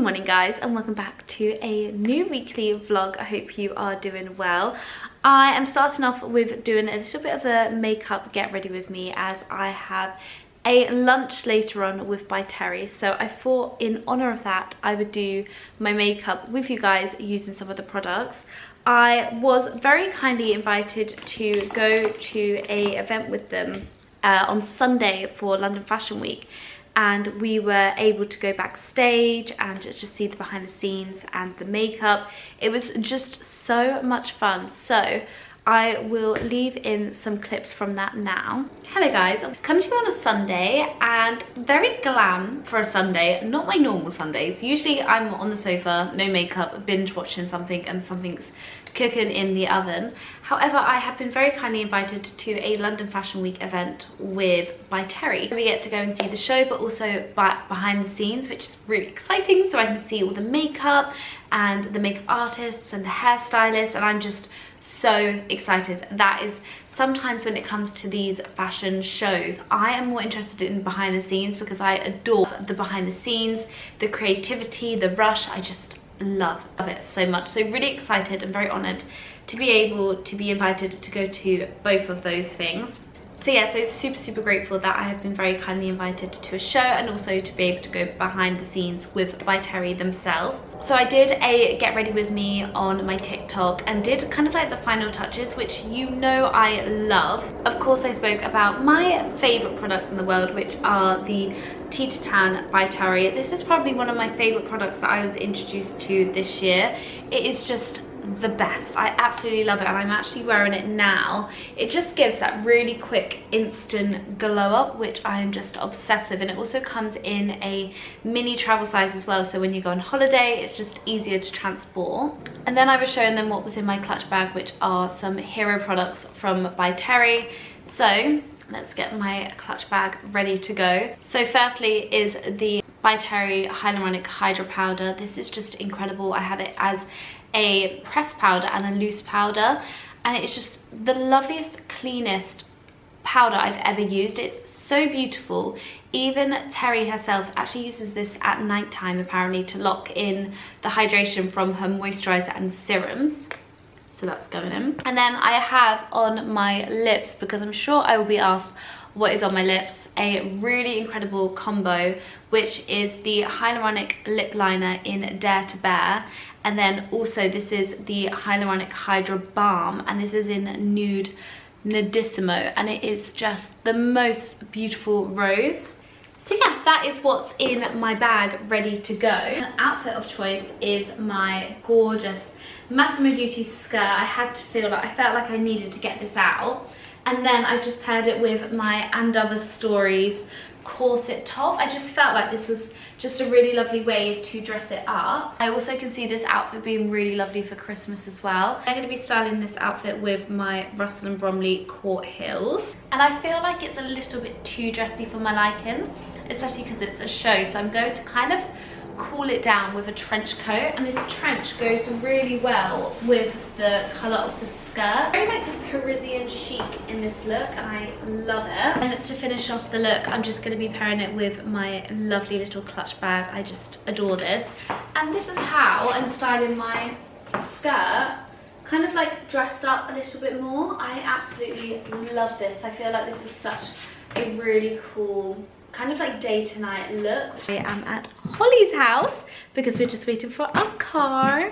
morning guys, and welcome back to a new weekly vlog. I hope you are doing well. I am starting off with doing a little bit of a makeup get ready with me, as I have a lunch later on with by Terry. So I thought in honor of that I would do my makeup with you guys using some of the products. I was very kindly invited to go to a event with them on Sunday for London Fashion Week, and we were able to go backstage and just see the behind the scenes and the makeup. It was just so much fun, so I will leave in some clips from that now. Hello guys, I'm coming to you on a Sunday, and very glam for a Sunday, not my normal Sundays. Usually I'm on the sofa, no makeup, binge watching something, and something's cooking in the oven. However, I have been very kindly invited to a London Fashion Week event by Terry. We get to go and see the show, but also behind the scenes, which is really exciting, so I can see all the makeup and the makeup artists and the hairstylists, and I'm just so excited. That is, sometimes when it comes to these fashion shows, I am more interested in behind the scenes because I adore the behind the scenes, the creativity, the rush. I just love it so much. So really excited and very honoured to be able to be invited to go to both of those things. So yeah, so super grateful that I have been very kindly invited to a show, and also to be able to go behind the scenes with by Terry themselves. So I did a get ready with me on my TikTok and did kind of like the final touches, which you know I love. Of course, I spoke about my favourite products in the world, which are the Tea to Tan by Terry. This is probably one of my favourite products that I was introduced to this year. It is just the best. I absolutely love it, and I'm actually wearing it now. It just gives that really quick instant glow up, which I'm just obsessed with, and it also comes in a mini travel size as well, so when you go on holiday it's just easier to transport. And then I was showing them what was in my clutch bag, which are some hero products from by Terry. So let's get my clutch bag ready to go. So firstly is the by Terry Hyaluronic Hydra Powder. This is just incredible. I have it as a pressed powder and a loose powder, and it's just the loveliest, cleanest powder I've ever used. It's so beautiful. Even Terry herself actually uses this at night time apparently to lock in the hydration from her moisturizer and serums. So that's going in. And then I have on my lips, because I'm sure I will be asked what is on my lips, a really incredible combo, which is the hyaluronic lip liner in Dare to Bear, and then also this is the hyaluronic Hydra Balm, and this is in nude Nudissimo, and it is just the most beautiful rose. So yeah, that is what's in my bag ready to go. An outfit of choice is my gorgeous Massimo Dutti skirt. I felt like I needed to get this out. And then I've just paired it with my And Other Stories corset top. I just felt like this was just a really lovely way to dress it up. I also can see this outfit being really lovely for Christmas as well. I'm going to be styling this outfit with my Russell & Bromley Court Heels. And I feel like it's a little bit too dressy for my liking, especially because it's a show. So I'm going to kind of cool it down with a trench coat, and this trench goes really well with the colour of the skirt. Very like the Parisian chic in this look, and I love it. And to finish off the look, I'm just going to be pairing it with my lovely little clutch bag. I just adore this, and this is how I'm styling my skirt, kind of like dressed up a little bit more. I absolutely love this. I feel like this is such a really cool kind of like day to night look. I am at Holly's house because we're just waiting for our car.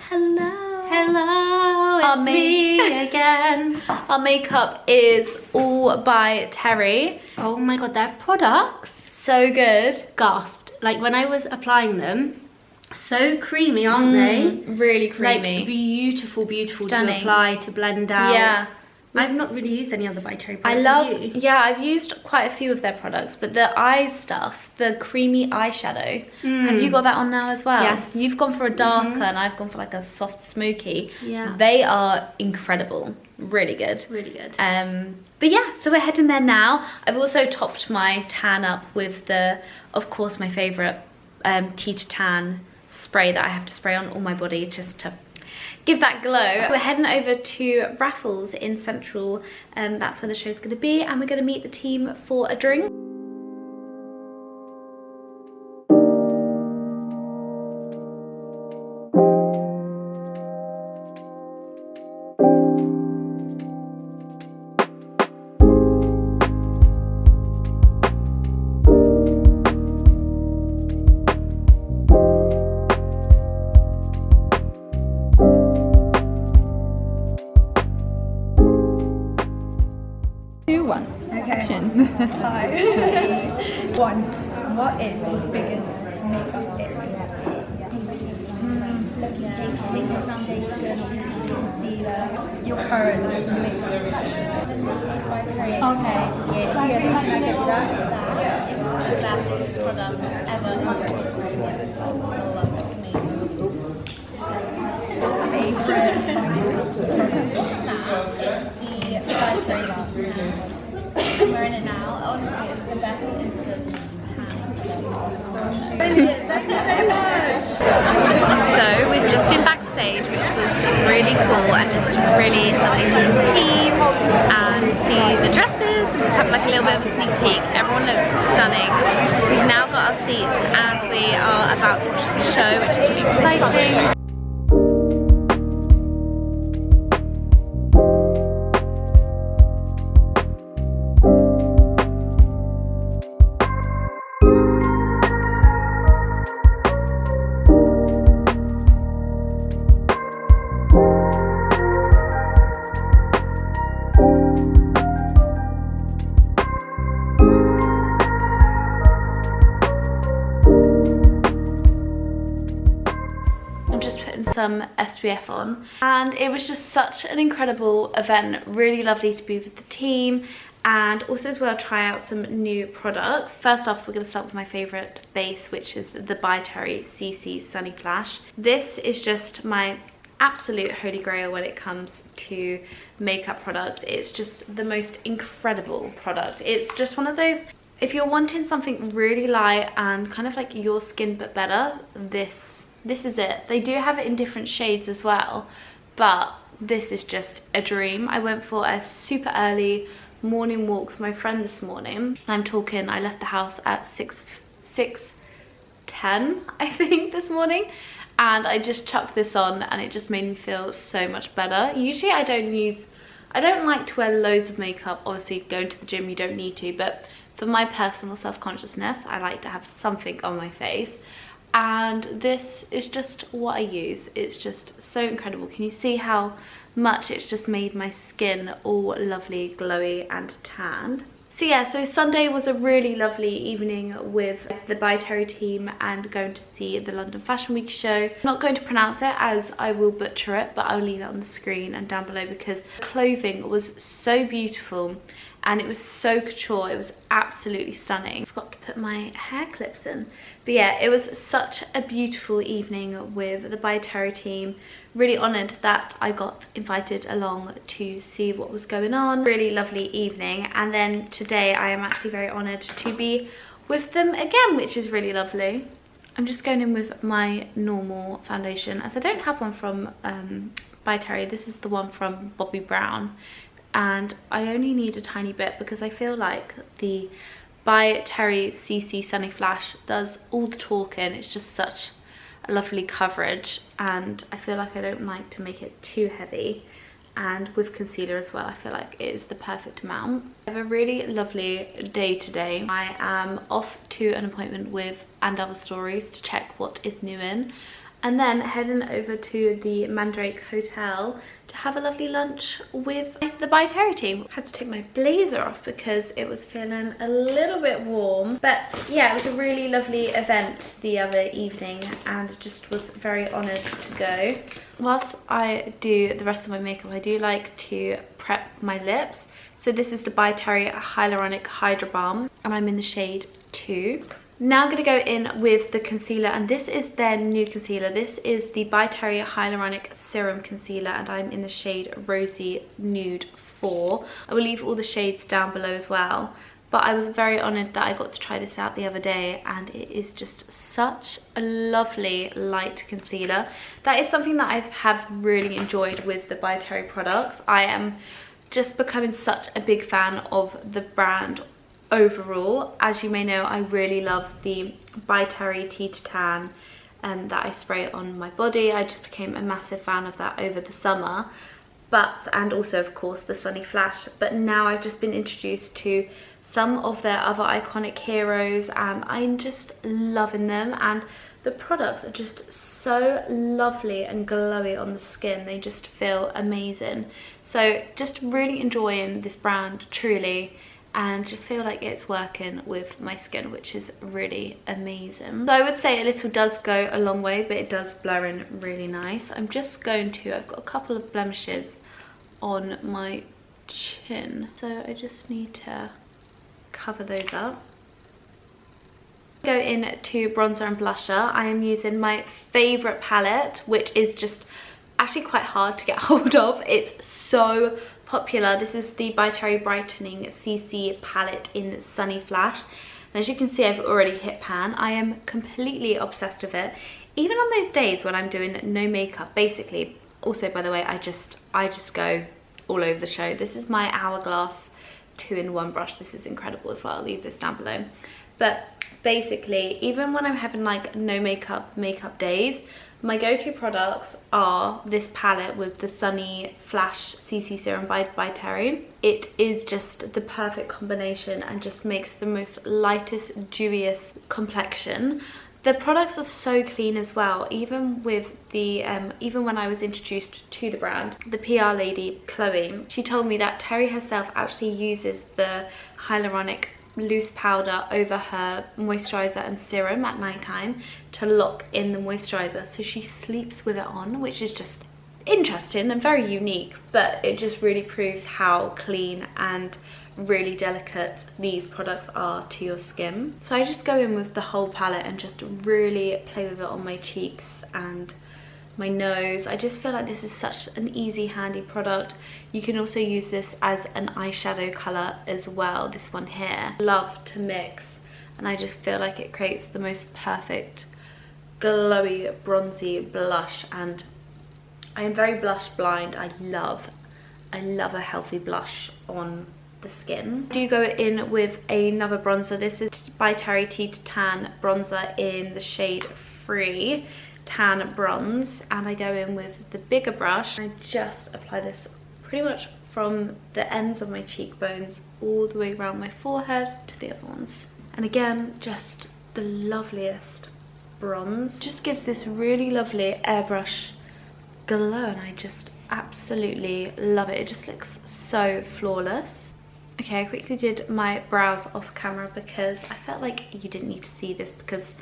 Hello, it's me again. Our makeup is all by Terry. Oh my god, their products, so good. Gasped. Like when I was applying them, so creamy, aren't they? Really creamy. Like beautiful Stunning. To apply, to blend out. Yeah. I've not really used any other by Terry I products. love, yeah, I've used quite a few of their products, but the eye stuff, the creamy eyeshadow, have you got that on now as well? Yes. You've gone for a darker and I've gone for like a soft smoky. Yeah. They are incredible, really good. Really good. But yeah, so we're heading there now. I've also topped my tan up with the, of course, my favourite Tea to Tan spray that I have to spray on all my body just to give that glow. We're heading over to Raffles in Central, that's where the show's going to be, and we're going to meet the team for a drink. One, what is your biggest makeup ick? Makeup foundation or concealer. Your current makeup obsession. Okay. It's the best product ever. I love it. It's amazing. Favorite. It's the Backstage mask. I'm wearing it now. Honestly, it's the best instant tan. Brilliant. Thank you so much. So we've just been backstage, which was really cool and just really lovely to meet the team and see the dresses and just have like a little bit of a sneak peek. Everyone looks stunning. We've now got our seats and we are about to watch the show, which is really exciting. Some SPF on, and it was just such an incredible event. Really lovely to be with the team and also as well try out some new products. First off, we're going to start with my favorite base, which is the By Terry CC Sunny Flash. This is just my absolute holy grail when it comes to makeup products. It's just the most incredible product. It's just one of those, if you're wanting something really light and kind of like your skin but better, this is it. They do have it in different shades as well, but this is just a dream. I went for a super early morning walk with my friend this morning. I'm talking, I left the house at 6:10 I think this morning, and I just chucked this on and it just made me feel so much better. Usually I don't like to wear loads of makeup. Obviously going to the gym you don't need to, but for my personal self-consciousness I like to have something on my face. And this is just what I use. It's just so incredible. Can you see how much it's just made my skin all lovely, glowy and tanned? So yeah, so Sunday was a really lovely evening with the By Terry team and going to see the London Fashion Week show. I'm not going to pronounce it as I will butcher it, but I'll leave it on the screen and down below because the clothing was so beautiful and it was so couture. It was absolutely stunning. I forgot to put my hair clips in. But yeah, it was such a beautiful evening with the By Terry team. Really honoured that I got invited along to see what was going on. Really lovely evening. And then today I am actually very honoured to be with them again, which is really lovely. I'm just going in with my normal foundation as I don't have one from By Terry. This is the one from Bobbi Brown. And I only need a tiny bit because I feel like the By Terry CC Sunny Flash does all the talking. It's just such a lovely coverage and I feel like I don't like to make it too heavy, and with concealer as well I feel like it is the perfect amount. I have a really lovely day today. I am off to an appointment with And Other Stories to check what is new in, and then heading over to the Mandrake Hotel to have a lovely lunch with the By Terry team. I had to take my blazer off because it was feeling a little bit warm. But yeah, it was a really lovely event the other evening and just was very honoured to go. Whilst I do the rest of my makeup, I do like to prep my lips. So this is the By Terry Hyaluronic Hydra Balm and I'm in the shade 2. Now I'm going to go in with the concealer, and this is their new concealer. This is the By Terry Hyaluronic Serum Concealer and I'm in the shade Rosy Nude 4. I will leave all the shades down below as well, but I was very honoured that I got to try this out the other day and it is just such a lovely light concealer. That is something that I have really enjoyed with the By Terry products. I am just becoming such a big fan of the brand overall. As you may know, I really love the By Terry Tea to Tan and that I spray on my body. I just became a massive fan of that over the summer, and also of course the Sunny Flash. But now I've just been introduced to some of their other iconic heroes and I'm just loving them, and the products are just so lovely and glowy on the skin. They just feel amazing. So just really enjoying this brand truly. and just feel like it's working with my skin, which is really amazing. So I would say a little does go a long way, but it does blur in really nice. I'm just going to, I've got a couple of blemishes on my chin, so I just need to cover those up. Go into bronzer and blusher. I am using my favorite palette, which is just actually quite hard to get hold of. It's so popular. This is the By Terry Brightening CC palette in Sunny Flash, and as you can see, I've already hit pan. I am completely obsessed with it, even on those days when I'm doing no makeup. Basically, also, by the way, I just go all over the show. This is my Hourglass 2-in-1 brush. This is incredible as well. I'll leave this down below. But basically, even when I'm having like no makeup days, my go-to products are this palette with the Sunny Flash CC Serum by Terry. It is just the perfect combination and just makes the most lightest, dewiest complexion. The products are so clean as well. Even with the even when I was introduced to the brand, the PR lady Chloe, she told me that Terry herself actually uses the hyaluronic loose powder over her moisturizer and serum at night time to lock in the moisturizer, so she sleeps with it on, which is just interesting and very unique, but it just really proves how clean and really delicate these products are to your skin. So I just go in with the whole palette and just really play with it on my cheeks and my nose. I just feel like this is such an easy, handy product. You can also use this as an eyeshadow color as well, this one here. Love to mix, and I just feel like it creates the most perfect glowy bronzy blush, and I am very blush blind. I love a healthy blush on the skin. I do go in with another bronzer. This is by Terry Tea to Tan bronzer in the shade Free Tan Bronze, and I go in with the bigger brush. I just apply this pretty much from the ends of my cheekbones all the way around my forehead to the other ones. And again, just the loveliest bronze. Just gives this really lovely airbrush glow, and I just absolutely love it. It just looks so flawless. Okay, I quickly did my brows off camera because I felt like you didn't need to see this, because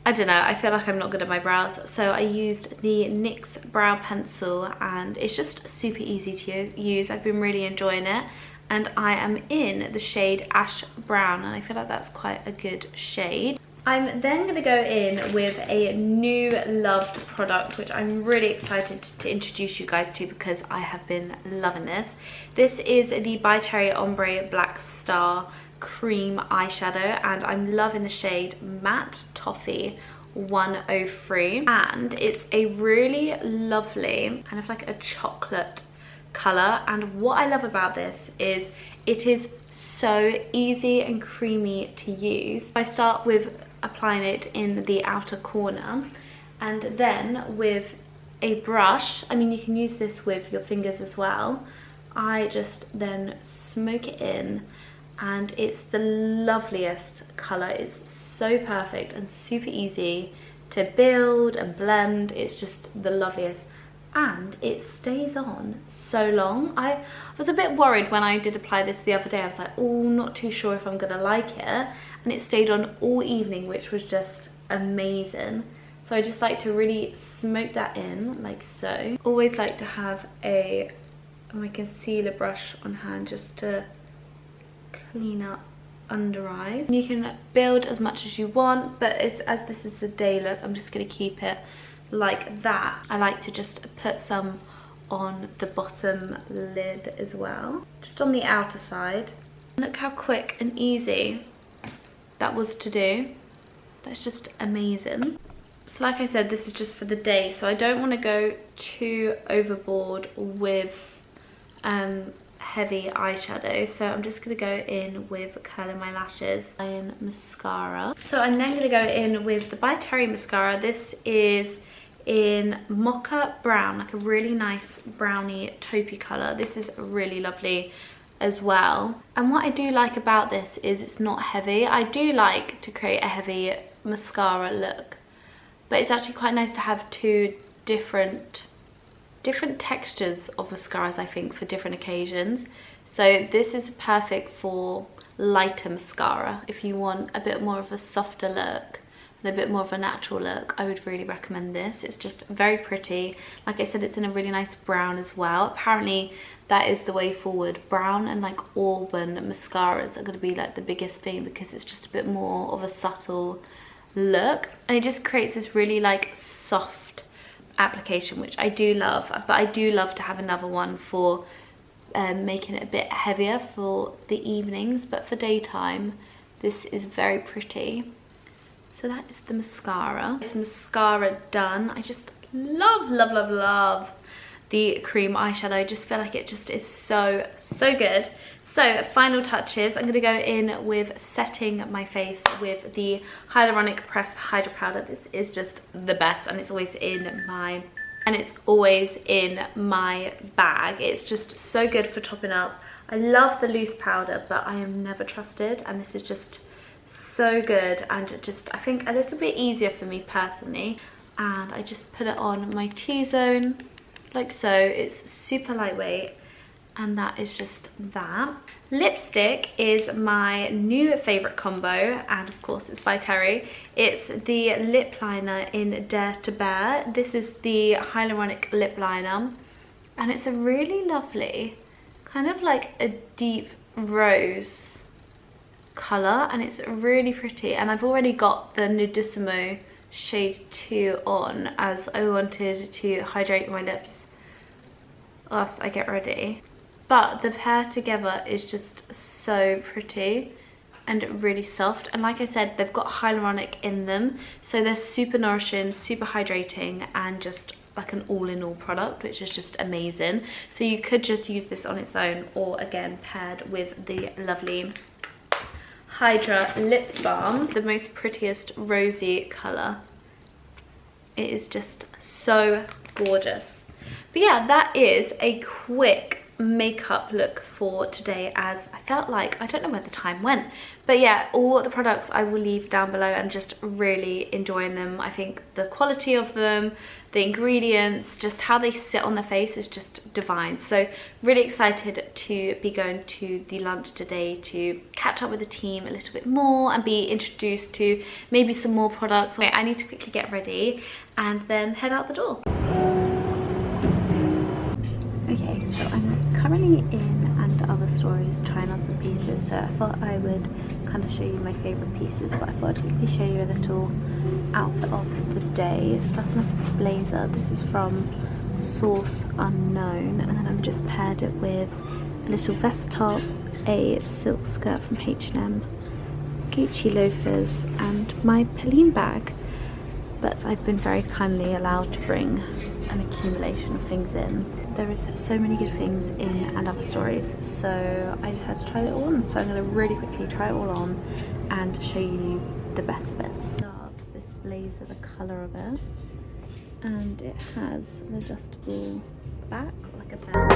I don't know, I feel like I'm not good at my brows. So I used the NYX brow pencil, and it's just super easy to use. I've been really enjoying it, and I am in the shade Ash Brown, and I feel like that's quite a good shade. I'm then going to go in with a new loved product, which I'm really excited to introduce you guys to because I have been loving this. This is the By Terry Ombre Black Star Cream Eyeshadow, and I'm loving the shade Matte Toffee 103, and it's a really lovely kind of like a chocolate color. And what I love about this is it is so easy and creamy to use. I start with applying it in the outer corner, and then with a brush, I mean you can use this with your fingers as well, I just then smoke it in, and it's the loveliest color. It's so perfect and super easy to build and blend. It's just the loveliest, and it stays on so long. I was a bit worried when I did apply this the other day. I was like, oh, not too sure if I'm gonna like it, and it stayed on all evening, which was just amazing. So I just like to really smoke that in like so. Always like to have my concealer brush on hand just to clean up under eyes. You can build as much as you want, but as this is a day look, I'm just going to keep it like that. I like to just put some on the bottom lid as well, just on the outer side. Look how quick and easy that was to do. That's just amazing. So like I said, this is just for the day, so I don't want to go too overboard with heavy eyeshadow, so I'm just going to go in with curling my lashes and mascara. So I'm then going to go in with the By Terry mascara. This is in Mocha Brown, like a really nice brownie taupey colour. This is really lovely as well, and what I do like about this is it's not heavy. I do like to create a heavy mascara look, but it's actually quite nice to have two different textures of mascaras, I think, for different occasions. So this is perfect for lighter mascara. If you want a bit more of a softer look and a bit more of a natural look, I would really recommend this. It's just very pretty. Like I said, it's in a really nice brown as well. Apparently that is the way forward. Brown and like auburn mascaras are going to be like the biggest thing, because it's just a bit more of a subtle look, and it just creates this really like soft application, which I do love. But I do love to have another one for making it a bit heavier for the evenings, but for daytime this is very pretty. So that is the mascara. This mascara done. I just love the cream eyeshadow. I just feel like it just is so good. So final touches, I'm going to go in with setting my face with the Hyaluronic Pressed Hydro Powder. This is just the best, and it's always in my bag. It's just so good for topping up. I love the loose powder, but I am never trusted, and this is just so good, and just I think a little bit easier for me personally. And I just put it on my T-zone like so. It's super lightweight, and that is just that. Lipstick is my new favorite combo, and of course it's by Terry. It's the lip liner in Dare to Bear. This is the hyaluronic lip liner, and it's a really lovely kind of like a deep rose color, and it's really pretty. And I've already got the Nudissimo shade 2 on, as I wanted to hydrate my lips whilst I get ready. But the pair together is just so pretty and really soft. And like I said, they've got hyaluronic in them, so they're super nourishing, super hydrating, and just like an all-in-all product, which is just amazing. So you could just use this on its own, or again paired with the lovely Hydra lip balm, the most prettiest rosy colour. It is just so gorgeous. But yeah, that is a quick makeup look for today, as I felt like, I don't know where the time went, but yeah, all the products I will leave down below, and just really enjoying them. I think the quality of them, the ingredients, just how they sit on the face is just divine. So really excited to be going to the lunch today to catch up with the team a little bit more and be introduced to maybe some more products. Okay, I need to quickly get ready and then head out the door. Okay, so I'm currently in And Other Stories trying on some pieces, so I thought I would kind of show you my favourite pieces, but I thought I'd quickly show you a little outfit of the day. Starting off with this blazer. This is from Source Unknown, and then I've just paired it with a little vest top, a silk skirt from H&M, Gucci loafers, and my Peline bag. But I've been very kindly allowed to bring an accumulation of things in. There is so many good things in And Other Stories, so I just had to try it all on. So I'm going to really quickly try it all on and show you the best bits. This blazer, the colour of it, and it has an adjustable back, like a belt.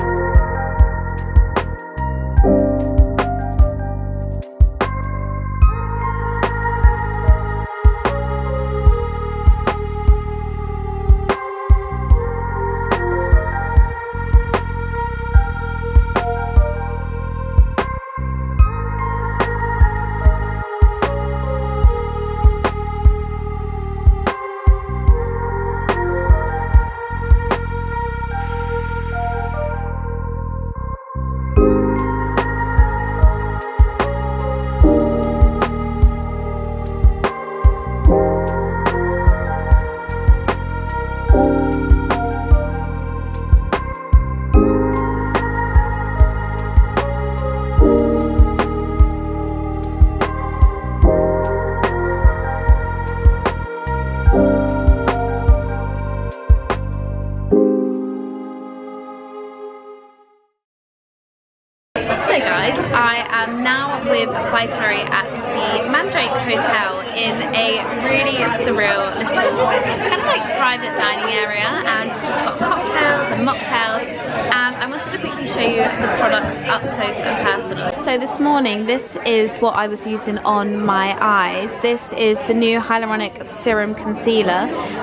I am now with Terry at the Mandrake Hotel in a really surreal little kind of like private dining area, and we've just got cocktails and mocktails, and I wanted to quickly show show you the products up close and personal. So this morning, this is what I was using on my eyes. This is the new Hyaluronic Serum Concealer,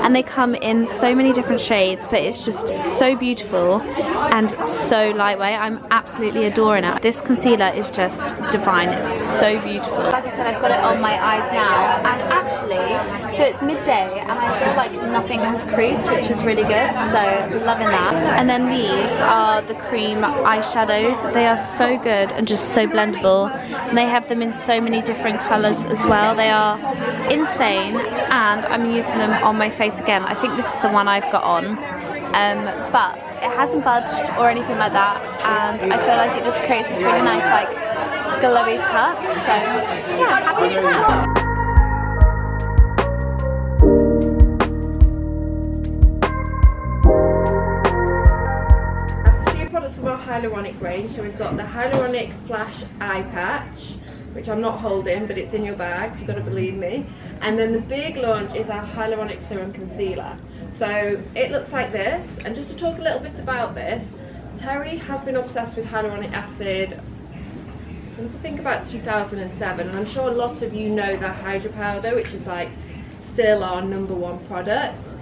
and they come in so many different shades, but it's just so beautiful and so lightweight. I'm absolutely adoring it. This concealer is just divine. It's so beautiful. Like I said, I've got it on my eyes now, and actually, so it's midday and I feel like nothing has creased, which is really good, so loving that. And then these are the cream eyeshadows. They are so good and just so blendable, and they have them in so many different colours as well. They are insane, and I'm using them on my face again. I think this is the one I've got on, but it hasn't budged or anything like that, and I feel like it just creates this really nice like glowy touch, so yeah, happy with that. From our hyaluronic range, so we've got the Hyaluronic Flash Eye Patch, which I'm not holding, but it's in your bag, so you've got to believe me. And then the big launch is our Hyaluronic Serum Concealer. So it looks like this, and just to talk a little bit about this, Terry has been obsessed with hyaluronic acid since I think about 2007, and I'm sure a lot of you know the Hydra Powder, which is like still our #1 product.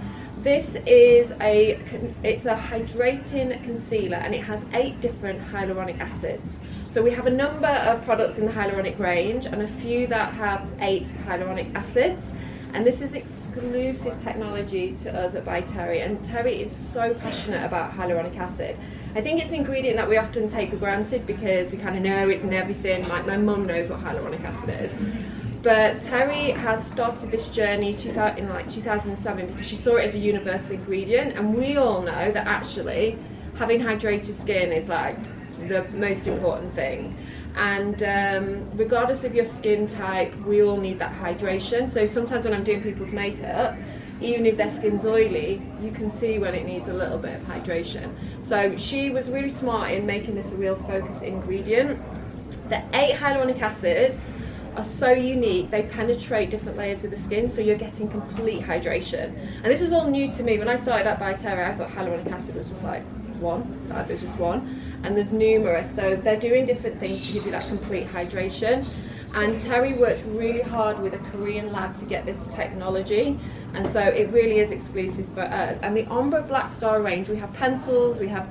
This is it's a hydrating concealer, and it has 8 different hyaluronic acids. So we have a number of products in the hyaluronic range and a few that have 8 hyaluronic acids. And this is exclusive technology to us at By Terry, and Terry is so passionate about hyaluronic acid. I think it's an ingredient that we often take for granted because we kind of know it's in everything. Like my mum knows what hyaluronic acid is. But Terry has started this journey in like 2007 because she saw it as a universal ingredient, and we all know that actually having hydrated skin is like the most important thing. And regardless of your skin type, we all need that hydration. So sometimes when I'm doing people's makeup, even if their skin's oily, you can see when it needs a little bit of hydration. So she was really smart in making this a real focus ingredient. The 8 hyaluronic acids are so unique, they penetrate different layers of the skin, so you're getting complete hydration. And this was all new to me. When I started out By Terry, I thought hyaluronic acid was just like one, like there's just one, and there's numerous, so they're doing different things to give you that complete hydration. And Terry worked really hard with a Korean lab to get this technology, and so it really is exclusive for us. And the Ombre Black Star range, we have pencils, we have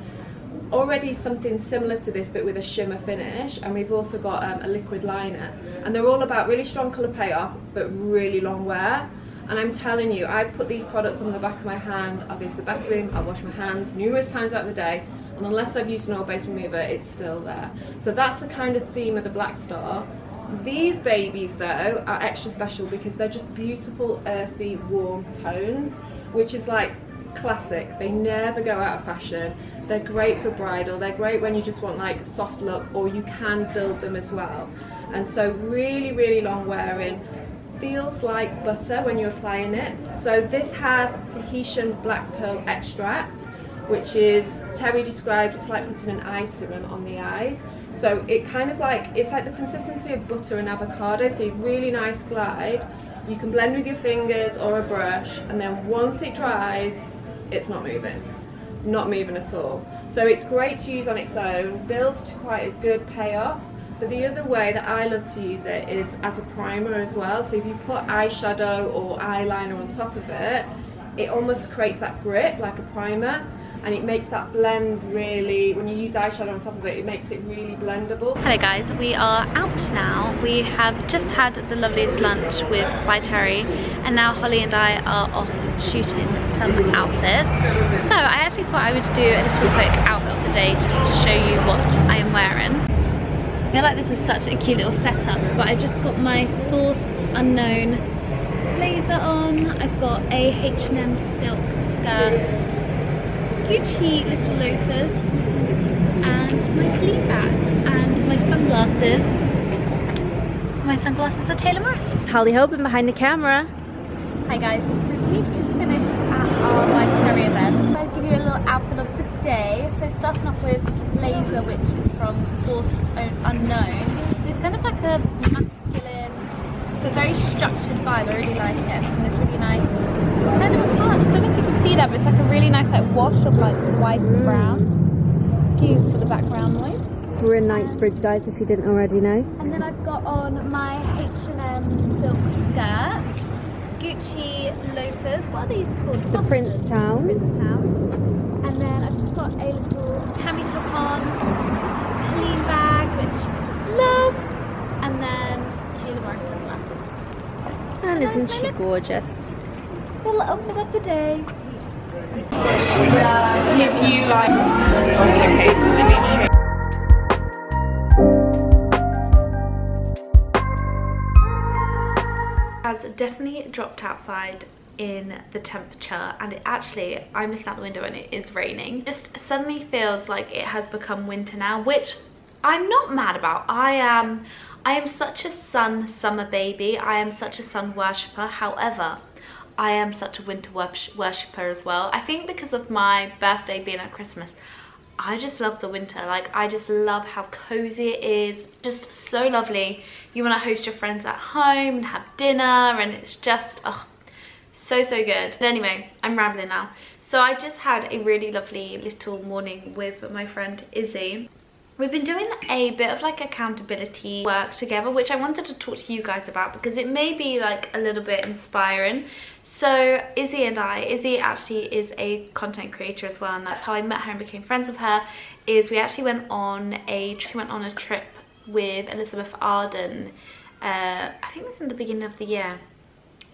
already something similar to this but with a shimmer finish, and we've also got a liquid liner, and they're all about really strong colour payoff but really long wear. And I'm telling you, I put these products on the back of my hand, I'll go to the bathroom, I'll wash my hands numerous times throughout the day, and unless I've used an oil-based remover, it's still there. So that's the kind of theme of the Black Star. These babies though are extra special because they're just beautiful, earthy, warm tones, which is like classic. They never go out of fashion. They're great for bridal, they're great when you just want like a soft look, or you can build them as well. And so really, really long wearing, feels like butter when you're applying it. So this has Tahitian black pearl extract, which is, Terry describes, it's like putting an eye serum on the eyes. So it kind of like, it's like the consistency of butter and avocado, so really nice glide. You can blend with your fingers or a brush, and then once it dries, it's not moving. Not moving at all. So it's great to use on its own, builds to quite a good payoff. But the other way that I love to use it is as a primer as well. So if you put eyeshadow or eyeliner on top of it, it almost creates that grip like a primer, and it makes that blend really, when you use eyeshadow on top of it, it makes it really blendable. Hello guys, we are out now. We have just had the loveliest lunch with By Terry, and now Holly and I are off shooting some outfits. So I actually thought I would do a little quick outfit of the day just to show you what I am wearing. I feel like this is such a cute little setup, but I've just got my Source Unknown blazer on. I've got a H&M silk skirt, Gucci little loafers, and my fleet bag, and my sunglasses. My sunglasses are Taylor Morris. Holly Hoban behind the camera. Hi guys, so we've just finished at our By Terry event. I'll give you a little outfit of the day. So starting off with blazer, which is from Source Unknown. It's kind of like a masculine but very structured vibe. I really like it. It's in this really nice kind of, I don't know if you can see that, but it's like a really nice like wash of like white and brown. excuse for the background noise. We're in Knightsbridge, guys, if you didn't already know. And then I've got on my H&M silk skirt, Gucci loafers. What are these called? The Princetown. And then I've just got a little cami top on, clean bag, which I just love, and then Taylor Morris sunglasses. And isn't she gorgeous? Little outfit of the day. If you like, okay, Has definitely dropped outside in the temperature, and it actually, I'm looking out the window and it is raining. Just suddenly feels like it has become winter now, which I'm not mad about. I am such a summer baby. I am such a sun worshipper. However, I am such a winter worshipper as well. I think because of my birthday being at Christmas, I just love the winter. Like, I just love how cozy it is. Just so lovely. You want to host your friends at home and have dinner, and it's just, oh, so good. But anyway, I'm rambling now. So I just had a really lovely little morning with my friend Izzy. We've been doing a bit of like accountability work together, which I wanted to talk to you guys about because it may be like a little bit inspiring. So Izzy actually is a content creator as well, and that's how I met her and became friends with her. Is we actually went on a trip with Elizabeth Arden. I think it was in the beginning of the year.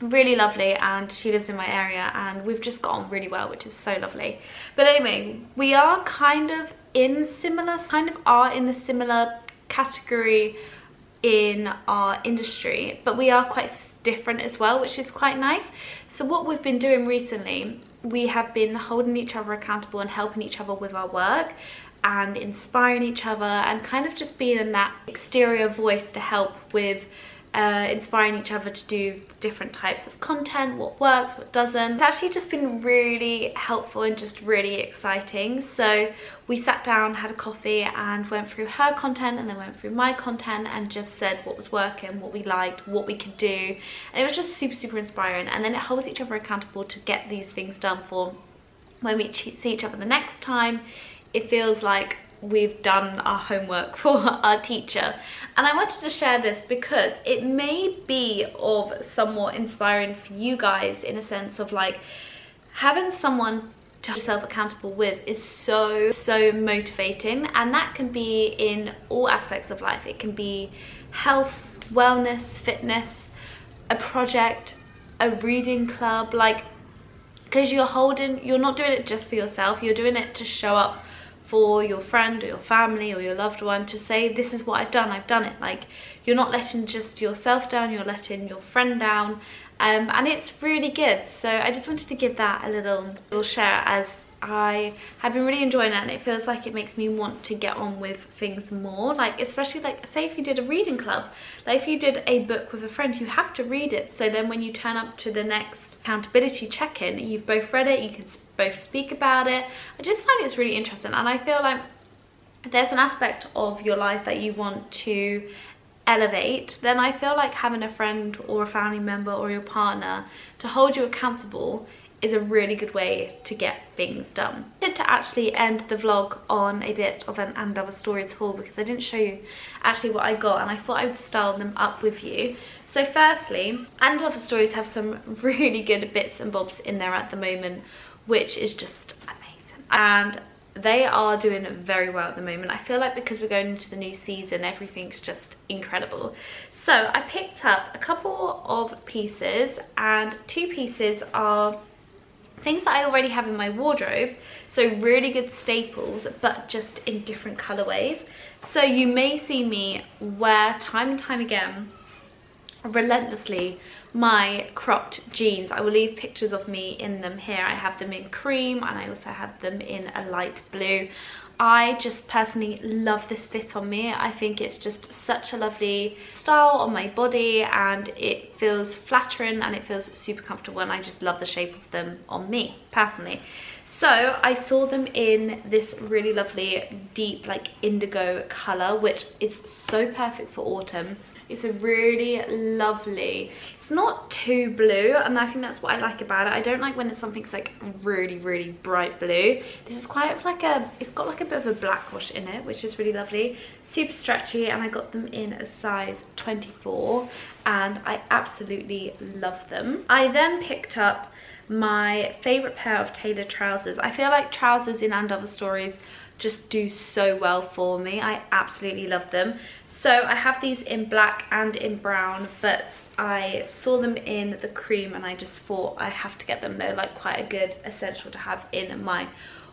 Really lovely, and she lives in my area, and we've just got on really well, which is so lovely. But anyway, we are kind of in the similar category in our industry, but we are quite different as well, which is quite nice. So what we've been doing recently, we have been holding each other accountable and helping each other with our work and inspiring each other, and kind of just being in that exterior voice to help with inspiring each other to do different types of content, what works, what doesn't. It's actually just been really helpful and just really exciting. So we sat down, had a coffee, and went through her content and then went through my content and just said what was working, what we liked, what we could do, and it was just super inspiring. And then it holds each other accountable to get these things done for when we see each other the next time. It feels like we've done our homework for our teacher. And I wanted to share this because it may be of somewhat inspiring for you guys, in a sense of like having someone to hold yourself accountable with is so motivating, and that can be in all aspects of life. It can be health, wellness, fitness, a project, a reading club, like, because you're not doing it just for yourself, you're doing it to show up for your friend or your family or your loved one, to say, this is what I've done it. Like, you're not letting just yourself down, you're letting your friend down, and it's really good. So I just wanted to give that a little share, as I have been really enjoying it, and it feels like it makes me want to get on with things more. Like, especially like, say if you did a reading club, like if you did a book with a friend, you have to read it, so then when you turn up to the next accountability check-in, you've both read it, you can both speak about it. I just find it's really interesting, and I feel like there's an aspect of your life that you want to elevate, then I feel like having a friend or a family member or your partner to hold you accountable is a really good way to get things done. I wanted to actually end the vlog on a bit of an And Other Stories haul, because I didn't show you actually what I got, and I thought I would style them up with you. So firstly, And Other Stories have some really good bits and bobs in there at the moment, which is just amazing, and they are doing very well at the moment. I feel like because we're going into the new season, everything's just incredible. So I picked up a couple of pieces, and two pieces are things that I already have in my wardrobe, so really good staples, but just in different colorways. So you may see me wear time and time again, relentlessly, my cropped jeans. I will leave pictures of me in them here. I have them in cream, and I also have them in a light blue. I just personally love this fit on me. I think it's just such a lovely style on my body, and it feels flattering and it feels super comfortable, and I just love the shape of them on me personally. So I saw them in this really lovely deep like indigo color, which is so perfect for autumn. It's a really lovely, it's not too blue, and I think that's what I like about it. I don't like when it's something's like really, really bright blue. This is quite like it's got like a bit of a black wash in it, which is really lovely. Super stretchy, and I got them in a size 24, and I absolutely love them. I then picked up my favorite pair of tailored trousers. I feel like trousers in And Other Stories just do so well for me. I absolutely love them. So I have these in black and in brown, but I saw them in the cream and I just thought I have to get them. They're like quite a good essential to have in my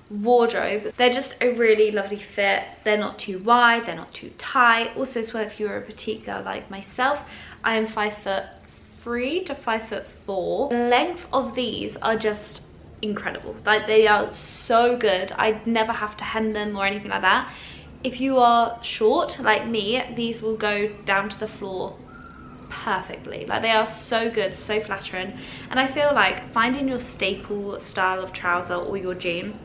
wardrobe. They're just a really lovely fit. They're not too wide, they're not too tight. Also, so if you're a petite girl like myself, I am 5'3" to 5'4". The length of these are just incredible. Like, they are so good. I'd never have to hem them or anything like that. If you are short like me, these will go down to the floor perfectly. Like, they are so good, so flattering, and I feel like finding your staple style of trouser or your jean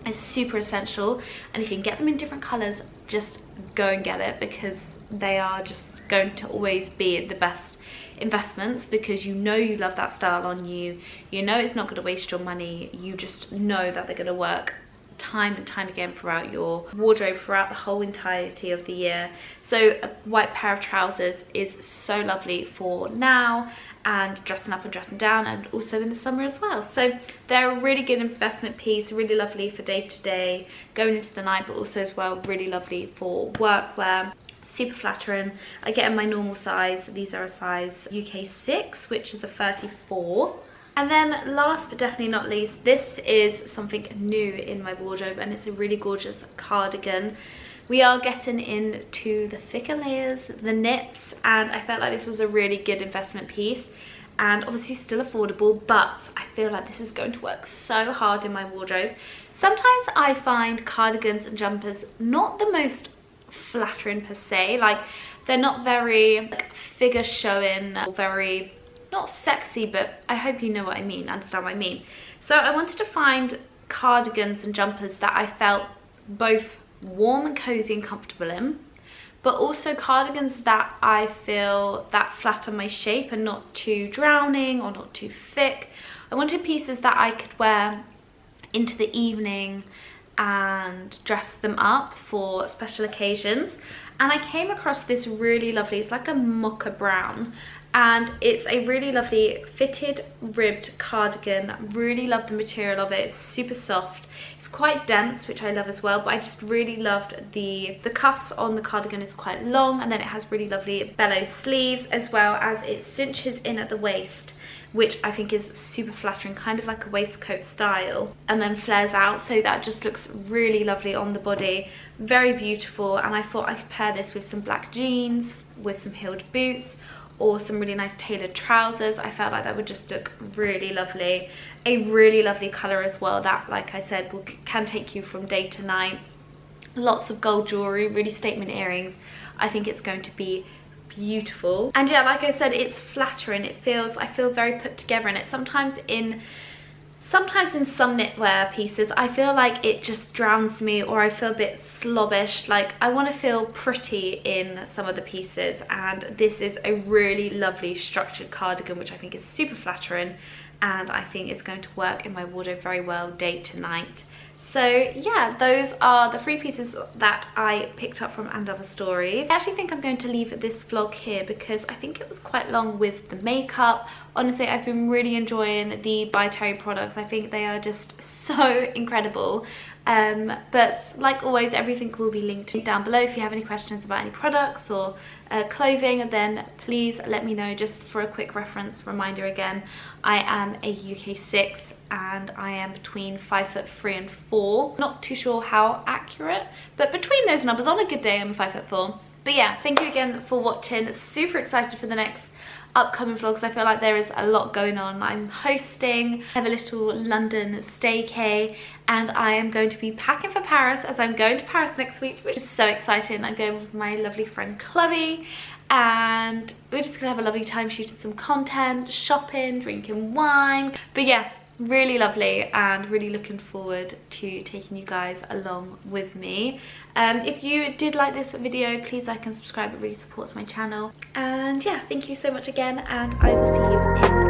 is super essential, and if you can get them in different colors, just go and get it, because they are just going to always be the best investments, because you know you love that style on you, you know it's not going to waste your money, you just know that they're going to work time and time again throughout your wardrobe throughout the whole entirety of the year. So a white pair of trousers is so lovely for now and dressing up and dressing down, and also in the summer as well. So they're a really good investment piece, really lovely for day to day, going into the night, but also as well really lovely for workwear. Super flattering. I get in my normal size. These are a size UK 6, which is a 34. And then last but definitely not least, this is something new in my wardrobe, and it's a really gorgeous cardigan. We are getting into the thicker layers, the knits, and I felt like this was a really good investment piece, and obviously still affordable, but I feel like this is going to work so hard in my wardrobe. Sometimes I find cardigans and jumpers not the most flattering per se, like they're not very like figure showing or very not sexy, but I hope you know what I mean, understand what I mean. So I wanted to find cardigans and jumpers that I felt both warm and cozy and comfortable in, but also cardigans that I feel that flatter my shape and not too drowning or not too thick. I wanted pieces that I could wear into the evening and dress them up for special occasions, and I came across this really lovely, it's like a mocha brown, and it's a really lovely fitted ribbed cardigan. Really love the material of it. It's super soft, it's quite dense, which I love as well, but I just really loved the cuffs on the cardigan is quite long, and then it has really lovely bellow sleeves, as well as it cinches in at the waist, which I think is super flattering, kind of like a waistcoat style, and then flares out, so that just looks really lovely on the body. Very beautiful, and I thought I could pair this with some black jeans, with some heeled boots, or some really nice tailored trousers. I felt like that would just look really lovely. A really lovely colour as well that, like I said, can take you from day to night. Lots of gold jewellery, really statement earrings. I think it's going to be beautiful. And yeah, like I said, it's flattering. I feel very put together in it. Sometimes in some knitwear pieces, I feel like it just drowns me, or I feel a bit slobbish. Like, I want to feel pretty in some of the pieces, and this is a really lovely structured cardigan, which I think is super flattering, and I think it's going to work in my wardrobe very well day to night. So yeah, those are the 3 pieces that I picked up from And Other Stories. I actually think I'm going to leave this vlog here because I think it was quite long with the makeup. Honestly, I've been really enjoying the By Terry products. I think they are just so incredible. But like always, everything will be linked down below. If you have any questions about any products or clothing, then please let me know. Just for a quick reference reminder again, I am a UK 6 and I am between 5'3" and 4. Not too sure how accurate, but between those numbers, on a good day I'm 5'4". But yeah, thank you again for watching. Super excited for the next upcoming vlogs. I feel like there is a lot going on. I'm hosting, I have a little London staycay, and I am going to be packing for Paris, as I'm going to Paris next week, which is so exciting. I'm going with my lovely friend Chloe, and we're just gonna have a lovely time shooting some content, shopping, drinking wine. But yeah, really lovely, and really looking forward to taking you guys along with me. If you did like this video, please like and subscribe. It really supports my channel. And yeah, thank you so much again, and I will see you in